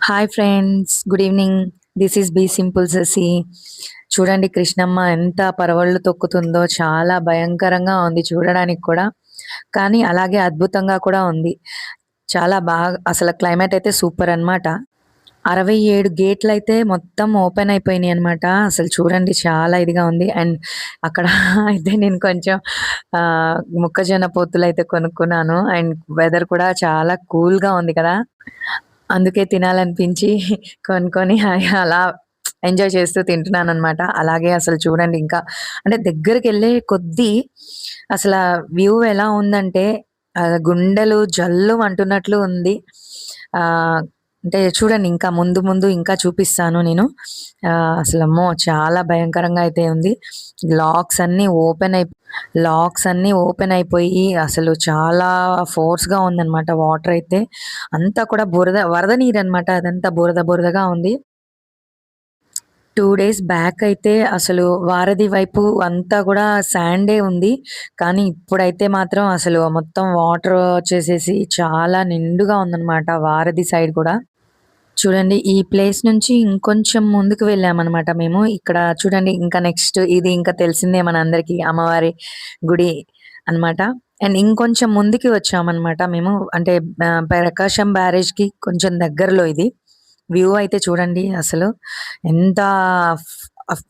Hi friends, good evening. This is B simple Shashi. చూడండి కృష్ణమ్మ ఎంత పరవళ్ళు తొక్కుతుందో, చాలా భయంకరంగా ఉంది చూడడానికి కూడా. కానీ అలాగే అద్భుతంగా కూడా ఉంది. చాలా బాగా అసలు క్లైమేట్ అయితే సూపర్ అన్నమాట. 67 గేట్లయితే మొత్తం ఓపెన్ అయిపోయినాయి అన్నమాట. అసలు చూడండి చాలా ఇదిగా ఉంది. అండ్ అక్కడ అయితే నేను కొంచెం మొక్కజొన్న పొత్తులైతే కొనుక్కున్నాను. అండ్ వెదర్ కూడా చాలా కూల్‌గా ఉంది కదా! అందుకే తినాలనిపించి కొనుక్కొని అలా ఎంజాయ్ చేస్తూ తింటున్నాననమాట. అలాగే అసలు చూడండి ఇంకా అంటే దగ్గరికెళ్ళే కొద్దీ అసల వ్యూ ఎలా ఉందంటే గుండెలు జల్లుమంటున్నట్లు ఉంది. ఆహ్, అంటే చూడండి ఇంకా ముందు ముందు ఇంకా చూపిస్తాను నేను. అసలమ్మో! చాలా భయంకరంగా అయితే ఉంది. లాక్స్ అన్నీ ఓపెన్ అయి లాక్స్ అన్నీ ఓపెన్ అయిపోయి అసలు చాలా ఫోర్స్‌గా ఉందనమాట వాటర్ అయితే. అంతా కూడా వరద నీరనమాట. అదంతా బురద బురదగా ఉంది. 2 డేస్ బ్యాక్ అయితే అసలు వారధి వైపు అంతా గూడా శాండే ఉంది. కానీ ఇప్పుడైతే మాత్రం అసలు మొత్తం వాటర్ వచ్చేసేసి చాలా నిండుగా ఉందనమాట వారధి సైడ్ కూడా. చూడండి ఈ ప్లేస్ నుంచి ఇంకొంచెం ముందుకు వెళ్ళామనమాట మేము. ఇక్కడ చూడండి ఇంకా నెక్స్ట్ ఇది ఇంకా తెలిసిందే మనందరికీ అమ్మవారి గుడి అనమాట. అండ్ ఇంకొంచెం ముందుకి వచ్చామనమాట మేము. అంటే ప్రకాశం బ్యారేజ్‌కి కొంచెం దగ్గరలో ఇది. వ్యూ అయితే చూడండి అసలు ఎంత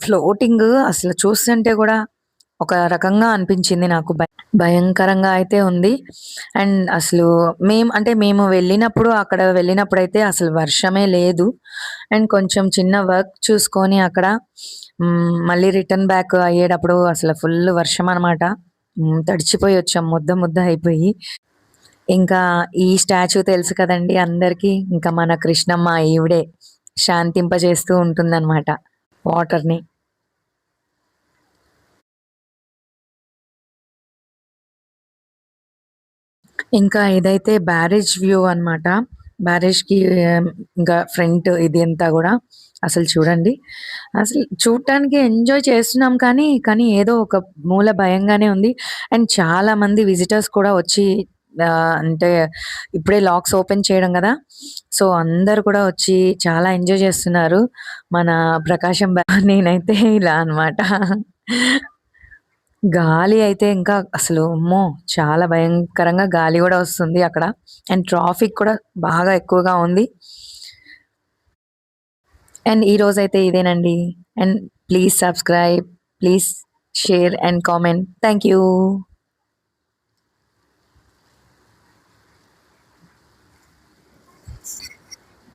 ఫ్లోటింగ్ అసలు చూస్తుంటే గూడా ఒక రకంగా అనిపించింది నాకు. భయంకరంగా అయితే ఉంది. అండ్ అసలు మేము వెళ్ళినప్పుడైతే అసలు వర్షమే లేదు. అండ్ కొంచెం చిన్న వర్క్ చూసుకొని అక్కడ మళ్ళీ రిటర్న్ బ్యాక్ అయ్యేటప్పుడు అసలు ఫుల్ వర్షం అనమాట. తడిచిపోయి వచ్చాం ముద్ద ముద్ద అయిపోయి. ఇంకా ఈ స్టాచ్యూ తెలుసు కదండీ అందరికి. ఇంకా మన కృష్ణమ్మ ఈవిడే శాంతింపజేస్తూ ఉంటుందన్నమాట వాటర్‌ని. ఇంకా ఇదైతే బ్యారేజ్ వ్యూ అన్నమాట. బ్యారేజ్‌కి ఇంకా ఫ్రంట్ ఇది అంతా గూడా. అసలు చూడండి. అసలు చూడటానికి ఎంజాయ్ చేస్తున్నాం కానీ ఏదో ఒక మూల భయంగానే ఉంది. అండ్ చాలామంది విజిటర్స్ కూడా వచ్చి అంటే ఇప్పుడే లాక్స్ ఓపెన్ చేయడం గదా! సో, అందరూ కూడా వచ్చి చాలా ఎంజాయ్ చేస్తున్నారు. మన ప్రకాశం నేనైతే ఇలా అన్నమాట. గాలి అయితే ఇంకా అసలు అమ్మో! చాలా భయంకరంగా గాలి గూడా వస్తుంది అక్కడ. అండ్ ట్రాఫిక్ కూడా బాగా ఎక్కువగా ఉంది. అండ్ ఈరోజైతే ఇదేనండి. And please subscribe, please share and comment. Thank you.